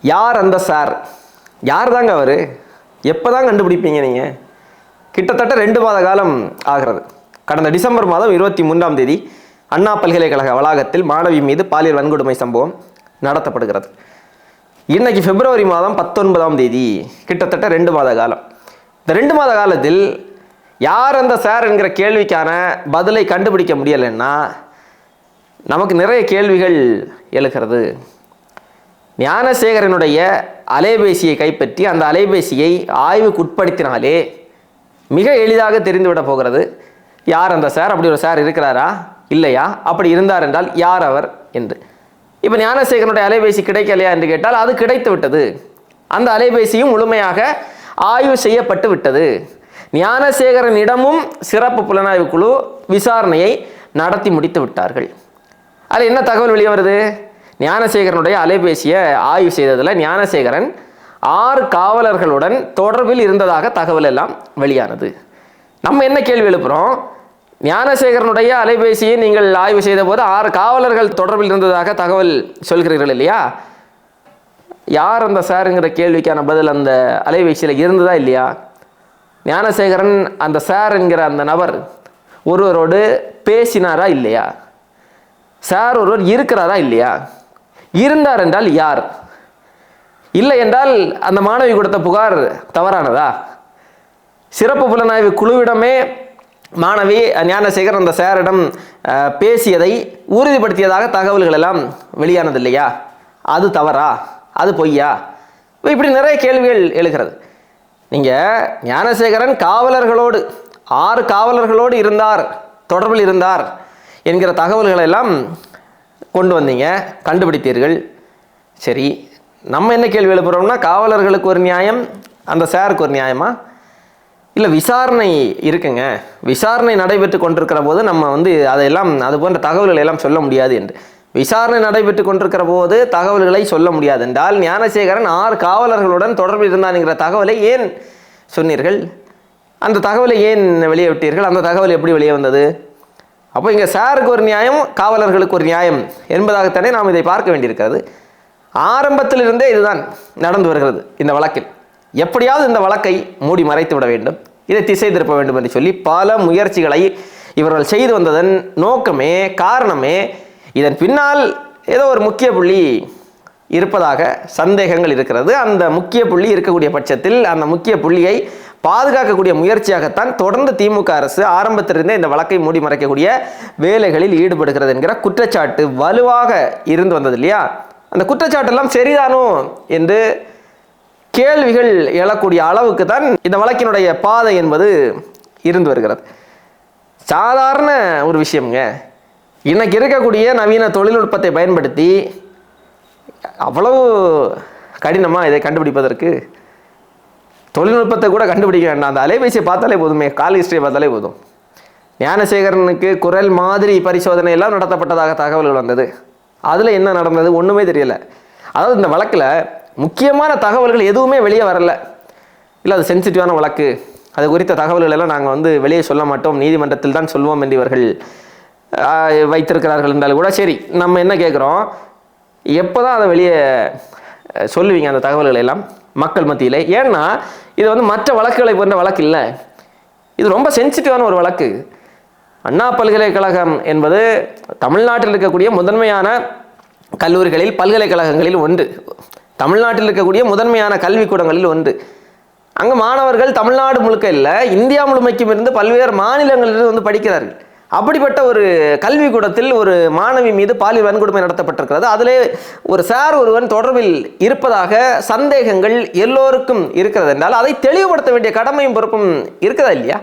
யார் அந்த சார்? யார் தாங்க அவர்? எப்போ தான் கண்டுபிடிப்பீங்க நீங்கள்? கிட்டத்தட்ட 2 மாத காலம் ஆகிறது. கடந்த டிசம்பர் மாதம் 23ஆம் தேதி அண்ணா பல்கலைக்கழக வளாகத்தில் மாணவி மீது பாலியல் வன்கொடுமை சம்பவம் நடத்தப்படுகிறது. இன்னைக்கு பிப்ரவரி மாதம் 19ஆம் தேதி, கிட்டத்தட்ட 2 மாத காலம். இந்த 2 மாத காலத்தில் யார் அந்த சார் என்கிற கேள்விக்கான பதிலை கண்டுபிடிக்க முடியலைன்னா நமக்கு நிறைய கேள்விகள் எழுகிறது. ஞானசேகரனுடைய அலைபேசியை கைப்பற்றி அந்த அலைபேசியை ஆய்வுக்கு உட்படுத்தினாலே மிக எளிதாக தெரிந்துவிட போகிறது யார் அந்த சார், அப்படி ஒரு சார் இருக்கிறாரா இல்லையா, அப்படி இருந்தார் என்றால் யார் அவர் என்று. இப்போ ஞானசேகரனுடைய அலைபேசி கிடைக்கலையா என்று கேட்டால் அது கிடைத்து விட்டது. அந்த அலைபேசியும் முழுமையாக ஆய்வு செய்யப்பட்டு விட்டது. ஞானசேகரனிடமும் சிறப்பு புலனாய்வு குழு விசாரணையை நடத்தி முடித்து விட்டார்கள். அதில் என்ன தகவல் வெளியே வருது? ஞானசேகரனுடைய அலைபேசியை ஆய்வு செய்ததில் ஞானசேகரன் 6 காவலர்களுடன் தொடர்பில் இருந்ததாக தகவல் எல்லாம் வெளியானது. நம்ம என்ன கேள்வி எழுப்புகிறோம்? ஞானசேகரனுடைய அலைபேசியை நீங்கள் ஆய்வு செய்த போது 6 காவலர்கள் தொடர்பில் இருந்ததாக தகவல் சொல்கிறீர்கள் இல்லையா? யார் அந்த சாருங்கிற கேள்விக்கான பதில் அந்த அலைபேசியில் இருந்ததா இல்லையா? ஞானசேகரன் அந்த சார் என்கிற அந்த நபர் ஒருவரோடு பேசினாரா இல்லையா? சார் ஒருவர் இருக்கிறாரா இல்லையா? இருந்தார் என்றால் யார்? இல்லை என்றால் அந்த மாணவி கொடுத்த புகார் தவறானதா? சிறப்பு புலனாய்வு குழுவிடமே மாணவி ஞானசேகர் அந்த சாரிடம் பேசியதை உறுதிப்படுத்தியதாக தகவல்கள் எல்லாம் வெளியானது இல்லையா? அது தவறா? அது பொய்யா? இப்படி நிறைய கேள்விகள் எழுகிறது. நீங்கள் ஞானசேகரன் காவலர்களோடு 6 காவலர்களோடு இருந்தார், தொடர்பில் இருந்தார் என்கிற தகவல்களை எல்லாம் கொண்டு வந்தீங்க, கண்டுபிடித்தீர்கள். சரி, நம்ம என்ன கேள்வி எழுப்புறோம்னா, காவலர்களுக்கு ஒரு நியாயம், அந்த சாருக்கு ஒரு நியாயமா? இல்லை, விசாரணை இருக்குங்க, விசாரணை நடைபெற்று கொண்டிருக்கிற போது நம்ம அதையெல்லாம் அது போன்ற தகவல்களை எல்லாம் சொல்ல முடியாது என்று. விசாரணை நடைபெற்று கொண்டிருக்கிற போது தகவல்களை சொல்ல முடியாது என்றால் ஞானசேகரன் 6 காவலர்களுடன் தொடர்பில் இருந்தான் என்கிற தகவலை ஏன் சொன்னீர்கள்? அந்த தகவலை ஏன் வெளியே விட்டீர்கள்? அந்த தகவல் எப்படி வெளியே வந்தது? அப்போ இங்கே சாருக்கு ஒரு நியாயம், காவலர்களுக்கு ஒரு நியாயம் என்பதாகத்தானே நாம் இதை பார்க்க வேண்டியிருக்கிறது. ஆரம்பத்திலிருந்தே இதுதான் நடந்து வருகிறது இந்த வழக்கில். எப்படியாவது இந்த வழக்கை மூடி மறைத்து விட வேண்டும், இதை திசை திருப்ப வேண்டும் என்று சொல்லி பல முயற்சிகளை இவர்கள் செய்து வந்ததன் நோக்கமே, காரணமே, இதன் பின்னால் ஏதோ ஒரு முக்கிய புள்ளி இருப்பதாக சந்தேகங்கள் இருக்கிறது. அந்த முக்கிய புள்ளி இருக்கக்கூடிய பட்சத்தில் அந்த முக்கிய புள்ளியை பாதுகாக்கக்கூடிய முயற்சியாகத்தான் தொடர்ந்து திமுக அரசு ஆரம்பத்திலிருந்தே இந்த வழக்கை மூடி மறைக்கக்கூடிய வேலைகளில் ஈடுபடுகிறது என்கிற குற்றச்சாட்டு வலுவாக இருந்து வந்தது இல்லையா? அந்த குற்றச்சாட்டெல்லாம் சரிதானோ என்று கேள்விகள் எழக்கூடிய அளவுக்கு தான் இந்த வழக்கினுடைய பாதை என்பது இருந்து வருகிறது. சாதாரண ஒரு விஷயம்ங்க. இன்னைக்கு இருக்கக்கூடிய நவீன தொழில்நுட்பத்தை பயன்படுத்தி அவ்வளவு கடினமாக இதை கண்டுபிடிப்பதற்கு? தொழில்நுட்பத்தை கூட கண்டுபிடிக்க வேண்டாம், அந்த அலைபேசியை பார்த்தாலே போதுமே, கால் ஹிஸ்டரியை பார்த்தாலே போதும். ஞானசேகரனுக்கு குரல் மாதிரி பரிசோதனை எல்லாம் நடத்தப்பட்டதாக தகவல்கள் வந்தது. அதில் என்ன நடந்தது? ஒன்றுமே தெரியல. அதாவது இந்த வழக்கில் முக்கியமான தகவல்கள் எதுவுமே வெளியே வரல. இல்லை, அது சென்சிட்டிவான வழக்கு, அது குறித்த தகவல்கள் எல்லாம் நாங்கள் வெளியே சொல்ல மாட்டோம், நீதிமன்றத்தில் தான் சொல்வோம் என்று இவர்கள் வைத்திருக்கிறார்கள் என்றால் கூட சரி, நம்ம என்ன கேட்குறோம், எப்போ தான் அதை வெளியே சொல்லுவீங்க அந்த தகவல்களை எல்லாம் மக்கள் மத்தியில்? ஏன்னா இது மற்ற வழக்குகளை போன்ற வழக்கு இல்லை, இது ரொம்ப சென்சிட்டிவான ஒரு வழக்கு. அண்ணா பல்கலைக்கழகம் என்பது தமிழ்நாட்டில் இருக்கக்கூடிய முதன்மையான கல்லூரிகளில், பல்கலைக்கழகங்களில் ஒன்று, தமிழ்நாட்டில் இருக்கக்கூடிய முதன்மையான கல்விக்கூடங்களில் ஒன்று. அங்கே மாணவர்கள் தமிழ்நாடு முழுக்க இல்லை, இந்தியா முழுமைக்கும் இருந்து பல்வேறு மாநிலங்களிலிருந்து படிக்கிறார்கள். அப்படிப்பட்ட ஒரு கல்விக்கூடத்தில் ஒரு மாணவி மீது பாலியல் வன்கொடுமை நடத்தப்பட்டிருக்கிறது. அதிலே ஒரு சார் ஒருவன் தொடர்பில் இருப்பதாக சந்தேகங்கள் எல்லோருக்கும் இருக்கிறது என்றால் அதை தெளிவுபடுத்த வேண்டிய கடமையும் பொறுப்பும் இருக்கிறதா இல்லையா?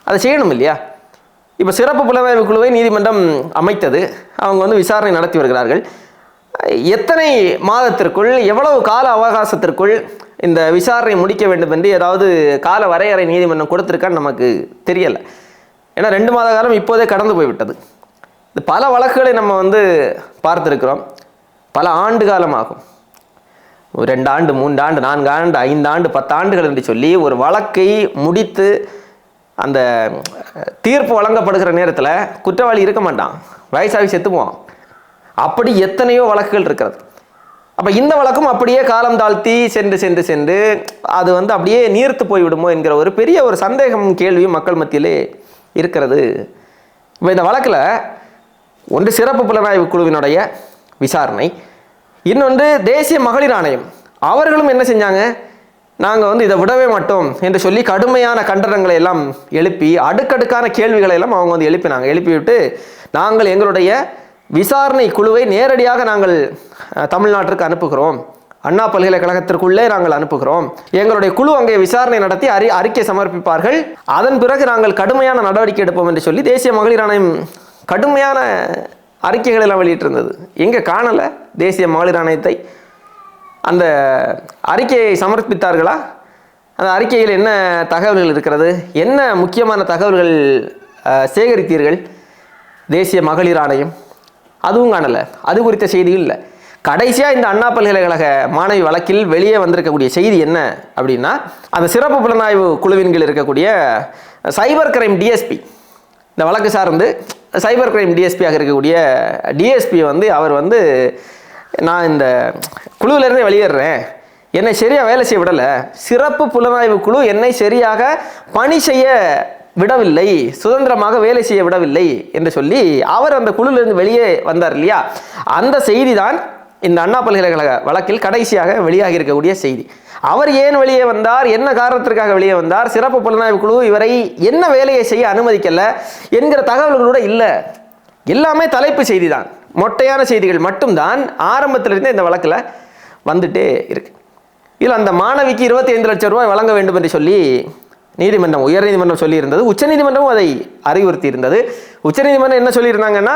அதை செய்யணும் இல்லையா? இப்போ சிறப்பு புலனாய்வு குழுவை நீதிமன்றம் அமைத்தது, அவங்க விசாரணை நடத்தி வருகிறார்கள். எத்தனை மாதத்திற்குள், எவ்வளவு கால அவகாசத்திற்குள் இந்த விசாரணை முடிக்க வேண்டும் என்று ஏதாவது கால வரையறை நீதிமன்றம் கொடுத்துருக்கான்னு நமக்கு தெரியலை. ஏன்னா 2 மாத காலம் இப்போதே கடந்து போய்விட்டது. இது பல வழக்குகளை நம்ம பார்த்துருக்கிறோம். பல ஆண்டு காலம் ஆகும். 2 ஆண்டு, 3 ஆண்டு, 4 ஆண்டு, 5 ஆண்டு, 10 ஆண்டுகள் என்று சொல்லி ஒரு வழக்கை முடித்து அந்த தீர்ப்பு வழங்கப்படுகிற நேரத்தில் குற்றவாளி இருக்க மாட்டான், வயசாகி செத்துக்குவான். அப்படி எத்தனையோ வழக்குகள் இருக்கிறது. அப்போ இந்த வழக்கும் அப்படியே காலம் தாழ்த்தி சென்று சென்று சென்று அது வந்து அப்படியே நீர்த்து போய்விடுமோ என்கிற ஒரு பெரிய ஒரு சந்தேகம் கேள்வியும் மக்கள் மத்தியிலே இருக்கிறது. இப்போ இந்த வழக்கில் ஒன்று சிறப்பு புலனாய்வு குழுவினுடைய விசாரணை, இன்னொன்று தேசிய மகளிர் ஆணையம். அவர்களும் என்ன செஞ்சாங்க, நாங்கள் வந்து இதை விடவே மாட்டோம் என்று சொல்லி கடுமையான கண்டனங்களை எல்லாம் எழுப்பி அடுக்கடுக்கான கேள்விகளை எல்லாம் அவங்க வந்து எழுப்பிவிட்டு நாங்கள் எங்களுடைய விசாரணை குழுவை நேரடியாக நாங்கள் தமிழ்நாட்டிற்கு அனுப்புகிறோம், அண்ணா பல்கலைக்கழகத்திற்குள்ளே நாங்கள் அனுப்புகிறோம், எங்களுடைய குழு அங்கே விசாரணை நடத்தி அறிக்கை சமர்ப்பிப்பார்கள், அதன் பிறகு நாங்கள் கடுமையான நடவடிக்கை எடுப்போம் என்று சொல்லி தேசிய மகளிர் ஆணையம் கடுமையான அறிக்கைகள் எல்லாம் வெளியிட்டிருந்தது. எங்கே காணலை தேசிய மகளிர் ஆணையத்தை? அந்த அறிக்கையை சமர்ப்பித்தார்களா? அந்த அறிக்கையில் என்ன தகவல்கள் இருக்கிறது, என்ன முக்கியமான தகவல்கள் சேகரித்தீர்கள் தேசிய மகளிர் ஆணையம்? அதுவும் காணலை, அது குறித்த செய்திகள் இல்லை. கடைசியாக இந்த அண்ணா பல்கலைக்கழக மாணவி வழக்கில் வெளியே வந்திருக்கக்கூடிய செய்தி என்ன அப்படின்னா, அந்த சிறப்பு புலனாய்வு குழுவின் கீழ் இருக்கக்கூடிய சைபர் கிரைம் டிஎஸ்பி, இந்த வழக்கு சார்ந்து சைபர் கிரைம் டிஎஸ்பியாக இருக்கக்கூடிய டிஎஸ்பி வந்து அவர் வந்து நான் இந்த குழுவிலிருந்தே வெளியேறேன், என்னை சரியாக வேலை செய்ய விடலை, சிறப்பு புலனாய்வு குழு என்னை சரியாக பணி செய்ய விடவில்லை, சுதந்திரமாக வேலை செய்ய விடவில்லை என்று சொல்லி அவர் அந்த குழுவிலிருந்து வெளியே வந்தார் இல்லையா? அந்த செய்தி தான் இந்த அண்ணா பல்கலைக்கழக வழக்கில் கடைசியாக வெளியாகி இருக்கக்கூடிய செய்தி. அவர் ஏன் வெளியே வந்தார், என்ன காரணத்திற்காக வெளியே வந்தார், சிறப்பு புலனாய்வு குழு இவரை என்ன வேலையை செய்ய அனுமதிக்கல என்கிற தகவல்களோட இல்லை. எல்லாமே தலைப்பு செய்தி தான், மொட்டையான செய்திகள் மட்டும்தான் ஆரம்பத்திலிருந்தே இந்த வழக்கில் வந்துட்டே இருக்கு. இதில் அந்த மாணவிக்கு 25 லட்சம் ரூபாய் வழங்க வேண்டும் என்று சொல்லி நீதிமன்றம், உயர்நீதிமன்றம் சொல்லியிருந்தது, உச்சநீதிமன்றமும் அதை அறிவுறுத்தி இருந்தது. உச்சநீதிமன்றம் என்ன சொல்லியிருந்தாங்கன்னா,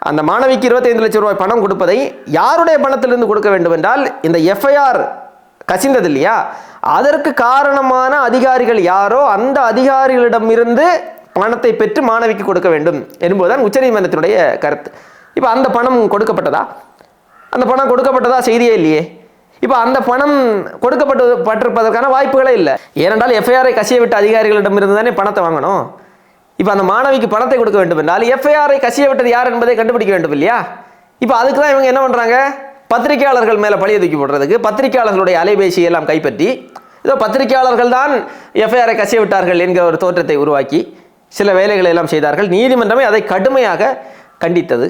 அந்த மாணவிக்கு 25 லட்சம் ரூபாய் பணம் கொடுப்பதை யாருடைய பணத்திலிருந்து கொடுக்க வேண்டும் என்றால், இந்த எஃப்ஐஆர் கசிந்தது இல்லையா, அதற்கு காரணமான அதிகாரிகள் யாரோ அந்த அதிகாரிகளிடமிருந்து பணத்தை பெற்று மாணவிக்கு கொடுக்க வேண்டும் என்பதுதான் உச்சநீதிமன்றத்தினுடைய கருத்து. இப்போ அந்த பணம் கொடுக்கப்பட்டதா? அந்த பணம் கொடுக்கப்பட்டதா செய்தியே இல்லையே. இப்போ அந்த பணம் கொடுக்கப்பட்டிருப்பதற்கான வாய்ப்புகளே இல்லை. ஏனென்றால் எஃப்ஐஆரை கசிய விட்ட அதிகாரிகளிடமிருந்து தானே பணத்தை வாங்கணும். இப்போ அந்த மாணவிக்கு பணத்தை கொடுக்க வேண்டும் என்றால் எஃப்ஐஆரை கசிய விட்டது யார் என்பதை கண்டுபிடிக்க வேண்டும் இல்லையா? இப்போ அதுக்கு தான் இவங்க என்ன பண்ணுறாங்க, பத்திரிகையாளர்கள் மேலே பழிய தூக்கி போடுறதுக்கு பத்திரிகையாளர்களுடைய அலைபேசி எல்லாம் கைப்பற்றி இதோ பத்திரிகையாளர்கள் தான் எஃப்ஐஆரை கசிய விட்டார்கள் என்கிற ஒரு தோற்றத்தை உருவாக்கி சில வேலைகளை எல்லாம் செய்தார்கள். நீதிமன்றமே அதை கடுமையாக கண்டித்தது.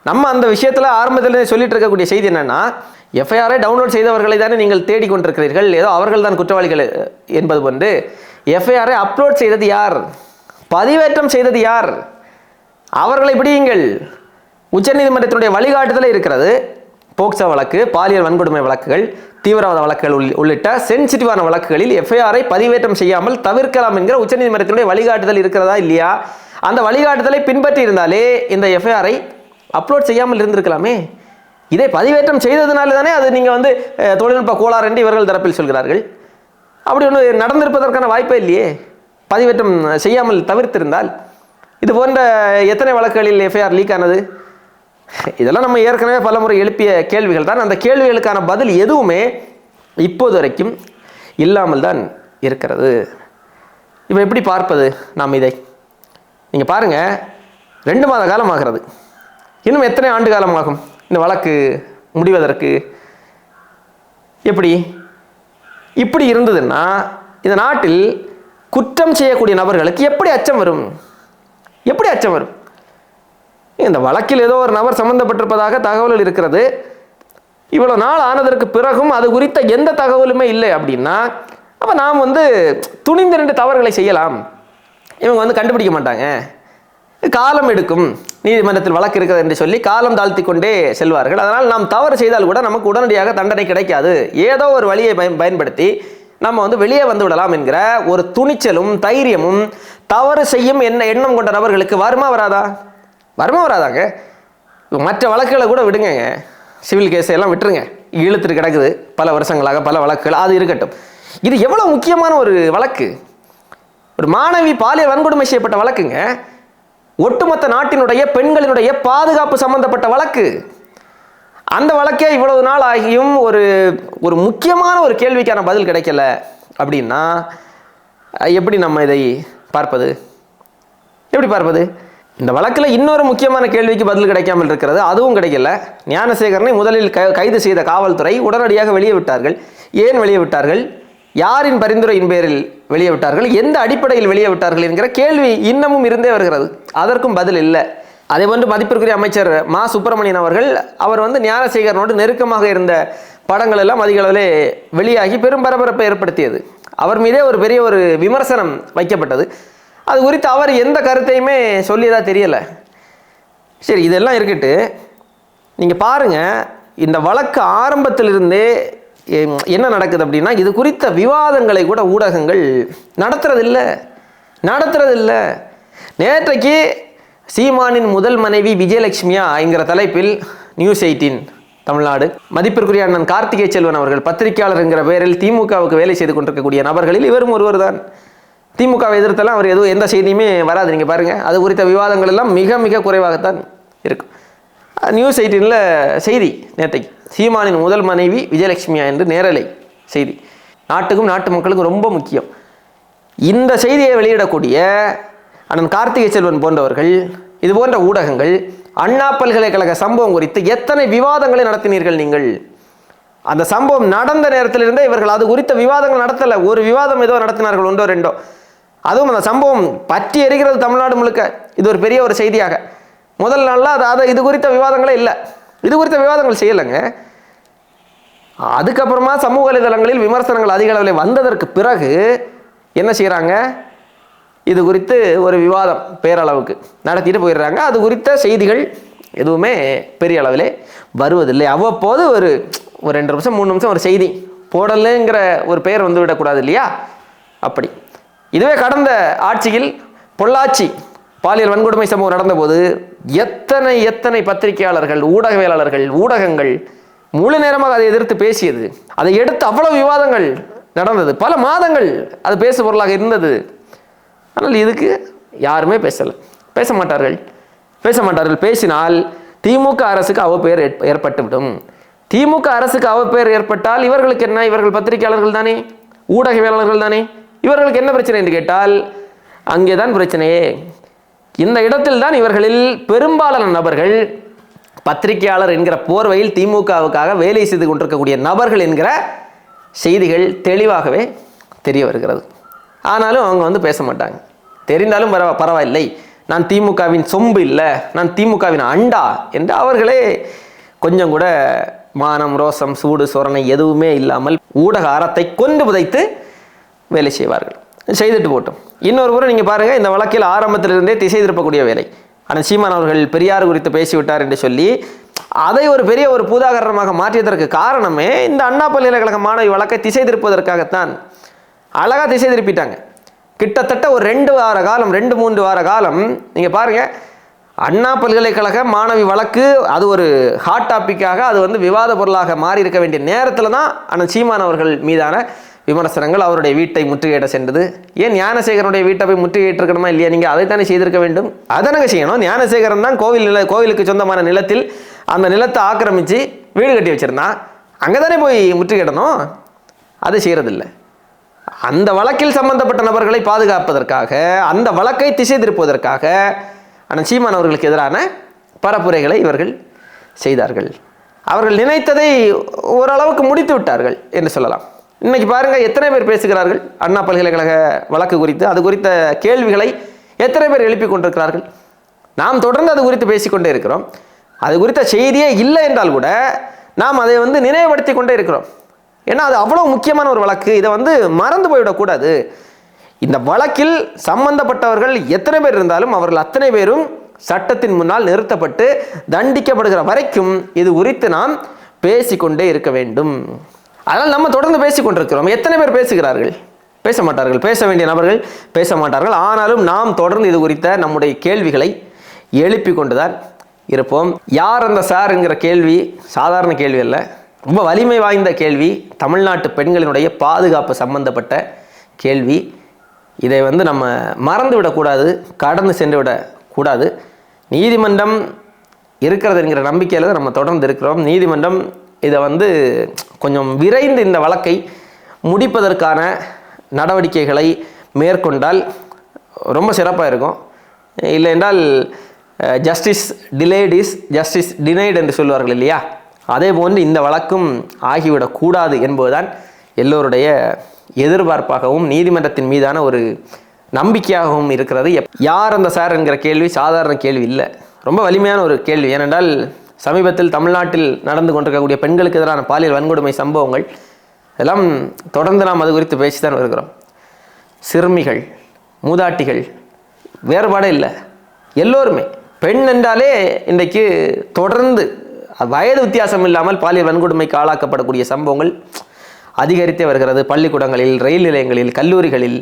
நம்ம அந்த விஷயத்தில் ஆரம்பத்தில் சொல்லிட்டு இருக்கக்கூடிய செய்தி என்னன்னா, எஃப்ஐஆரை டவுன்லோட் செய்தவர்களை தானே நீங்கள் தேடிக்கொண்டிருக்கிறீர்கள், ஏதோ அவர்கள் தான் குற்றவாளிகள் என்பது போன்று எஃப்ஐஆரை அப்லோட் செய்தது யார், பதிவேற்றம் செய்தது யார், அவர்களை பிடியுங்கள். உச்சநீதிமன்றத்தினுடைய வழிகாட்டுதலே இருக்கிறது. போக்சோ வழக்கு, பாலியல் வன்கொடுமை வழக்குகள், தீவிரவாத வழக்குகள் உள்ளிட்ட சென்சிட்டிவான வழக்குகளில் எஃப்ஐஆரை பதிவேற்றம் செய்யாமல் தவிர்க்கலாம் என்கிற உச்சநீதிமன்றத்தினுடைய வழிகாட்டுதல் இருக்கிறதா இல்லையா? அந்த வழிகாட்டுதலை பின்பற்றி இருந்தாலே இந்த எஃப்ஐஆரை அப்லோட் செய்யாமல் இருந்திருக்கலாமே. இதை பதிவேற்றம் செய்ததுனால தானே அது நீங்கள் வந்து தொழில்நுட்ப கோளாறு என்று இவர்கள் தரப்பில் சொல்கிறார்கள். அப்படி ஒன்று நடந்திருப்பதற்கான வாய்ப்பே இல்லையே. பதிவேற்றம் செய்யாமல் தவிர்த்திருந்தால் இது போன்ற எத்தனை வழக்குகளில் எஃப்ஐஆர் லீக் ஆனது? இதெல்லாம் நம்ம ஏற்கனவே பல முறை எழுப்பிய கேள்விகள் தான். அந்த கேள்விகளுக்கான பதில் எதுவுமே இப்போது வரைக்கும் இல்லாமல் தான் இருக்கிறது. இப்போ எப்படி பார்ப்பது நாம் இதை? நீங்கள் பாருங்கள், 2 மாத காலம் ஆகிறது. இன்னும் எத்தனை ஆண்டு காலம் ஆகும் இந்த வழக்கு முடிவதற்கு? எப்படி இப்படி இருந்ததுன்னா இந்த நாட்டில் குற்றம் செய்யக்கூடிய நபர்களுக்கு எப்படி அச்சம் வரும்? எப்படி அச்சம் வரும்? இந்த வழக்கில் ஏதோ ஒரு நபர் சம்பந்தப்பட்டிருப்பதாக தகவல்கள் இருக்கிறது. இவ்வளோ நாள் ஆனதற்கு பிறகும் அது குறித்த எந்த தகவலுமே இல்லை அப்படின்னா, அப்போ நாம் வந்து துணிந்து 2 தவறுகளை செய்யலாம். இவங்க வந்து கண்டுபிடிக்க மாட்டாங்க, காலம் எடுக்கும், நீதிமன்றத்தில் வழக்கு இருக்கிறது என்று சொல்லி காலம் தாழ்த்தி கொண்டே செல்வார்கள். அதனால் நாம் தவறு செய்தால் கூட நமக்கு உடனடியாக தண்டனை கிடைக்காது, ஏதோ ஒரு வழியை பயன்படுத்தி நம்ம வந்து வெளியே வந்து விடலாம் என்கிற ஒரு துணிச்சலும் தைரியமும் தவறு செய்யும் எண்ணம் கொண்ட நபர்களுக்கு வருமா வராதா? வருமா வராதாங்க? மற்ற வழக்குகளை கூட விடுங்க, சிவில் கேஸை எல்லாம் விட்டுருங்க, இழுத்துட்டு கிடக்குது பல வருஷங்களாக பல வழக்குகள், அது இருக்கட்டும். இது எவ்வளோ முக்கியமான ஒரு வழக்கு. ஒரு மாணவி பாலியல் வன்கொடுமை செய்யப்பட்ட வழக்குங்க, ஒட்டுமொத்த நாட்டினுடைய பெண்களினுடைய பாதுகாப்பு சம்பந்தப்பட்ட வழக்கு. அந்த வழக்கே இவ்வளவு நாள் ஆகியும் ஒரு முக்கியமான ஒரு கேள்விக்கான பதில் கிடைக்கல அப்படின்னா எப்படி நம்ம இதை பார்ப்பது? எப்படி பார்ப்பது? இந்த வழக்கில் இன்னொரு முக்கியமான கேள்விக்கு பதில் கிடைக்காமல் இருக்கிறது. அதுவும் கிடைக்கல. ஞானசேகரனை முதலில் கைது செய்த காவல்துறை உடனடியாக வெளியே விட்டார்கள். ஏன் வெளியே விட்டார்கள்? யாரின் பரிந்துரையின் பேரில் வெளியே விட்டார்கள்? எந்த அடிப்படையில் வெளியே விட்டார்கள் என்கிற கேள்வி இன்னமும் இருந்தே வருகிறது. அதற்கும் பதில் இல்லை. அதே போன்று மதிப்பிற்குரிய அமைச்சர் மா சுப்பிரமணியன் அவர்கள் அவர் ஞானசேகரனோடு நெருக்கமாக இருந்த படங்கள் எல்லாம் அதிக அளவிலே வெளியாகி பெரும் பரபரப்பை ஏற்படுத்தியது. அவர் மீதே ஒரு பெரிய ஒரு விமர்சனம் வைக்கப்பட்டது. அது குறித்து அவர் எந்த கருத்தையுமே சொல்லியதா தெரியலை. சரி, இதெல்லாம் இருக்கட்டு, நீங்கள் பாருங்கள், இந்த வழக்கு ஆரம்பத்திலிருந்தே என்ன நடக்குது அப்படின்னா, இது குறித்த விவாதங்களை கூட ஊடகங்கள் நடத்துறதில்லை. நேற்றைக்கு சீமானின் முதல் மனைவி விஜயலட்சுமியா என்கிற தலைப்பில் நியூஸ் 18 தமிழ்நாடு மதிப்பிற்குரிய அண்ணன் கார்த்திகை செல்வன் அவர்கள் பத்திரிகையாளர் என்கிற பெயரில் திமுகவுக்கு வேலை செய்து கொண்டிருக்கக்கூடிய நபர்களில் இவரும் ஒருவர் தான். திமுகவை எதிர்த்தெல்லாம் அவர் எந்த செய்தியுமே வராது. நீங்கள் பாருங்கள், அது குறித்த விவாதங்கள் எல்லாம் மிக மிக குறைவாகத்தான் இருக்கும். நியூஸ் 18 செய்தி நேற்றைக்கு சீமானின் முதல் மனைவி விஜயலட்சுமியா என்று நேரலை செய்தி. நாட்டுக்கும் நாட்டு மக்களுக்கும் ரொம்ப முக்கியம். இந்த செய்தியை வெளியிடக்கூடிய அண்ணன் கார்த்திகை செல்வன் போன்றவர்கள், இது போன்ற ஊடகங்கள் அண்ணா பல்கலைக்கழக சம்பவம் குறித்து எத்தனை விவாதங்களை நடத்தினீர்கள் நீங்கள்? அந்த சம்பவம் நடந்த நேரத்திலிருந்தே இவர்கள் அது குறித்த விவாதங்கள் நடத்தலை. ஒரு விவாதம் ஏதோ நடத்தினார்கள், ஒன்றோ ரெண்டோ. அதுவும் அந்த சம்பவம் பற்றி எரிகிறது தமிழ்நாடு முழுக்க. இது ஒரு பெரிய ஒரு செய்தியாக முதல் நாளில் இது குறித்த விவாதங்களே இல்லை. இது குறித்த விவாதங்கள் செய்யலைங்க. அதுக்கப்புறமா சமூக வலைதளங்களில் விமர்சனங்கள் அதிக அளவில் வந்ததற்கு பிறகு என்ன செய்கிறாங்க? இது குறித்து ஒரு விவாதம் பேரளவுக்கு நடத்திட்டு போயிடுறாங்க. அது குறித்த செய்திகள் எதுவுமே பெரிய அளவில் வருவதில்லை. அவ்வப்போது ஒரு 2 நிமிஷம் 3 நிமிஷம் ஒரு செய்தி போடலைங்கிற ஒரு பெயர் விடக்கூடாது இல்லையா? அப்படி இதுவே கடந்த ஆட்சியில் பொள்ளாச்சி பாலியல் வன்கொடுமை சம்பவம் நடந்தபோது எத்தனை பத்திரிகையாளர்கள், ஊடகவியலாளர்கள், ஊடகங்கள் முழு நேரமாக அதை எதிர்த்து பேசியது. அதை எடுத்து அவ்வளவு விவாதங்கள் நடந்தது. பல மாதங்கள் அது பேசு பொருளாக இருந்தது. ஆனால் இதுக்கு யாருமே பேச மாட்டார்கள். பேசினால் திமுக அரசுக்கு அவப்பெயர் ஏற்பட்டுவிடும். திமுக அரசுக்கு அவப்பெயர் ஏற்பட்டால் இவர்களுக்கு என்ன? இவர்கள் பத்திரிகையாளர்கள் தானே, ஊடகவியலாளர்கள் தானே. இவர்களுக்கு என்ன பிரச்சனை என்று கேட்டால் அங்கேதான் பிரச்சனையே. இந்த இடத்தில் தான் இவர்களில் பெரும்பாலான நபர்கள் பத்திரிகையாளர் என்கிற போர்வையில் திமுகவுக்காக வேலை செய்து கொண்டிருக்கக்கூடிய நபர்கள் என்கிற செய்திகள் தெளிவாகவே தெரிய வருகிறது. ஆனாலும் அவங்க பேச மாட்டாங்க. தெரிந்தாலும் பரவாயில்லை, நான் திமுகவின் சொம்பு இல்லை, நான் திமுகவின் அண்டா என்று அவர்களே கொஞ்சம் கூட மானம், ரோசம், சூடு, சொரணை எதுவுமே இல்லாமல் ஊடக அறத்தை கொண்டு புதைத்து வேலை செய்வார்கள். செய்துட்டு போட்டோம். இன்னொரு முறை நீங்கள் பாருங்கள், இந்த வழக்கில் ஆரம்பத்திலிருந்தே திசை திருப்பக்கூடிய வேலை. ஆனால் சீமான் அவர்கள் பெரியார் குறித்து பேசிவிட்டார் என்று சொல்லி அதை ஒரு பெரிய ஒரு பூதாகரணமாக மாற்றியதற்கு காரணமே இந்த அண்ணா பல்கலைக்கழக மாணவி வழக்கை திசை திருப்பதற்காகத்தான். அழகாக திசை திருப்பிட்டாங்க. கிட்டத்தட்ட ஒரு 2 வார காலம், 2-3 வார காலம் நீங்கள் பாருங்கள், அண்ணா பல்கலைக்கழக மாணவி வழக்கு அது ஒரு ஹாட் டாப்பிக்காக அது விவாத பொருளாக மாறி இருக்க வேண்டிய நேரத்தில் தான் அண்ணன் சீமான் அவர்கள் மீதான விமர்சனங்கள், அவருடைய வீட்டை முற்றுகையிட சென்றது. ஏன் ஞானசேகரனுடைய வீட்டை போய் முற்றுகையிட்டிருக்கணுமா இல்லையா? நீங்கள் அதைத்தானே செய்திருக்க வேண்டும். அதனங்க செய்யணும். ஞானசேகரன் தான் கோவிலுக்கு சொந்தமான நிலத்தில் அந்த நிலத்தை ஆக்கிரமித்து வீடு கட்டி வச்சுருந்தான். அங்கே தானே போய் முற்றுகையிடணும். அதை செய்கிறதில்லை. அந்த வழக்கில் சம்பந்தப்பட்ட நபர்களை பாதுகாப்பதற்காக, அந்த வழக்கை திசை திருப்புவதற்காக அண்ணன் சீமான் அவர்களுக்கு எதிரான பரப்புரைகளை இவர்கள் செய்தார்கள். அவர்கள் நினைத்ததை ஓரளவுக்கு முடித்து விட்டார்கள் என்று சொல்லலாம். இன்னைக்கு பாருங்கள், எத்தனை பேர் பேசுகிறார்கள் அண்ணா பல்கலைக்கழக வழக்கு குறித்து. அது குறித்த கேள்விகளை எத்தனை பேர் எழுப்பி கொண்டிருக்கிறார்கள். நாம் தொடர்ந்து அது குறித்து பேசிக்கொண்டே இருக்கிறோம். அது குறித்த செய்தியே இல்லை என்றால் கூட நாம் அதை நினைவுபடுத்தி கொண்டே இருக்கிறோம். ஏன்னா அது அவ்வளோ முக்கியமான ஒரு வழக்கு. இதை மறந்து போய்விடக்கூடாது. இந்த வழக்கில் சம்பந்தப்பட்டவர்கள் எத்தனை பேர் இருந்தாலும் அவர்கள் அத்தனை பேரும் சட்டத்தின் முன்னால் நிறுத்தப்பட்டு தண்டிக்கப்படுகிற வரைக்கும் இது குறித்து நாம் பேசிக்கொண்டே இருக்க வேண்டும். அதனால் நம்ம தொடர்ந்து பேசிக்கொண்டிருக்கிறோம். எத்தனை பேர் பேசுகிறார்கள்? பேச மாட்டார்கள். பேச வேண்டிய நபர்கள் பேச மாட்டார்கள். ஆனாலும் நாம் தொடர்ந்து இது குறித்த நம்முடைய கேள்விகளை எழுப்பி கொண்டுதான் இருப்போம். யார் அந்த சார் என்கிற கேள்வி சாதாரண கேள்வி அல்ல, ரொம்ப வலிமை வாய்ந்த கேள்வி. தமிழ்நாட்டு பெண்களினுடைய பாதுகாப்பு சம்பந்தப்பட்ட கேள்வி. இதை நம்ம மறந்து விடக்கூடாது, கடந்து சென்று விடக்கூடாது. நீதிமன்றம் இருக்கிறது என்கிற நம்பிக்கையில் தான் நம்ம தொடர்ந்து இருக்கிறோம். நீதிமன்றம் இதை கொஞ்சம் விரைந்து இந்த வழக்கை முடிப்பதற்கான நடவடிக்கைகளை மேற்கொண்டால் ரொம்ப சிறப்பாக இருக்கும். இல்லை என்றால் justice delayed is justice denied என்று சொல்வார்கள் இல்லையா, அதே போன்று இந்த வழக்கும் ஆகிவிடக்கூடாது என்பதுதான் எல்லோருடைய எதிர்பார்ப்பாகவும் நீதிமன்றத்தின் மீதான ஒரு நம்பிக்கையாகவும் இருக்கிறது. யார் அந்த சார் என்கிற கேள்வி சாதாரண கேள்வி இல்லை, ரொம்ப வலிமையான ஒரு கேள்வி. ஏனென்றால் சமீபத்தில் தமிழ்நாட்டில் நடந்து கொண்டிருக்கக்கூடிய பெண்களுக்கு எதிரான பாலியல் வன்கொடுமை சம்பவங்கள் எல்லாம் தொடர்ந்து நாம் அது குறித்து பேசி தான் வருகிறோம். சிறுமிகள், மூதாட்டிகள், வேறுபாடே இல்லை, எல்லோருமே பெண் என்றாலே இன்றைக்கு தொடர்ந்து வயது வித்தியாசம் இல்லாமல் பாலியல் வன்கொடுமைக்கு ஆளாக்கப்படக்கூடிய சம்பவங்கள் அதிகரித்தே வருகிறது. பள்ளிக்கூடங்களில், ரயில் நிலையங்களில், கல்லூரிகளில்,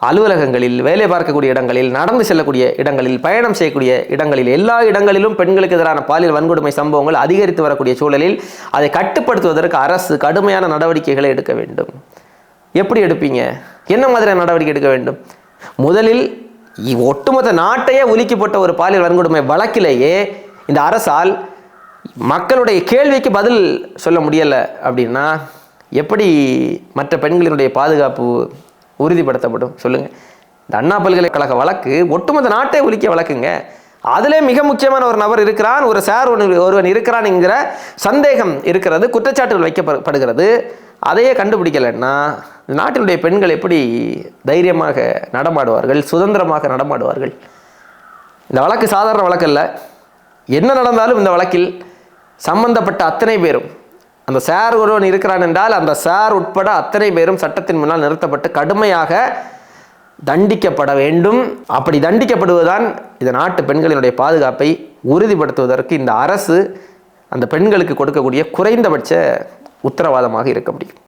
அலுவலகங்களில், வேலை பார்க்கக்கூடிய இடங்களில், நடந்து செல்லக்கூடிய இடங்களில், பயணம் செய்யக்கூடிய இடங்களில், எல்லா இடங்களிலும் பெண்களுக்கு எதிரான பாலியல் வன்கொடுமை சம்பவங்கள் அதிகரித்து வரக்கூடிய சூழலில் அதை கட்டுப்படுத்துவதற்கு அரசு கடுமையான நடவடிக்கைகளை எடுக்க வேண்டும். எப்படி எடுப்பீங்க? என்ன மாதிரியான நடவடிக்கை எடுக்க வேண்டும்? முதலில் ஒட்டுமொத்த நாட்டையே உலுக்கி போட்ட ஒரு பாலியல் வன்கொடுமை வழக்கிலேயே இந்த அரசால் மக்களுடைய கேள்விக்கு பதில் சொல்ல முடியலை அப்படின்னா எப்படி மற்ற பெண்களினுடைய பாதுகாப்பு உறுதிப்படுத்தப்படும் சொல்லுங்கள்? இந்த அண்ணா பல்கலைக்கழக வழக்கு ஒட்டுமொத்த நாட்டை உலுக்கிய வழக்குங்க. அதிலே மிக முக்கியமான ஒரு நபர் இருக்கிறான், ஒரு சார் ஒருவன் இருக்கிறான் என்கிற சந்தேகம் இருக்கிறது, குற்றச்சாட்டுகள் வைக்கப்படுகிறது. அதையே கண்டுபிடிக்கலைன்னா நாட்டினுடைய பெண்கள் எப்படி தைரியமாக நடமாடுவார்கள், சுதந்திரமாக நடமாடுவார்கள்? இந்த வழக்கு சாதாரண வழக்கு அல்ல. என்ன நடந்தாலும் இந்த வழக்கில் சம்பந்தப்பட்ட அத்தனை பேரும், அந்த சார் ஒருவன் இருக்கிறான் என்றால் அந்த சார் உட்பட அத்தனை பேரும் சட்டத்தின் முன்னால் நிறுத்தப்பட்டு கடுமையாக தண்டிக்கப்பட வேண்டும். அப்படி தண்டிக்கப்படுவதுதான் இந்த நாட்டு பெண்களினுடைய பாதுகாப்பை உறுதிப்படுத்துவதற்கு இந்த அரசு அந்த பெண்களுக்கு கொடுக்கக்கூடிய குறைந்தபட்ச உத்தரவாதமாக இருக்க முடியும்.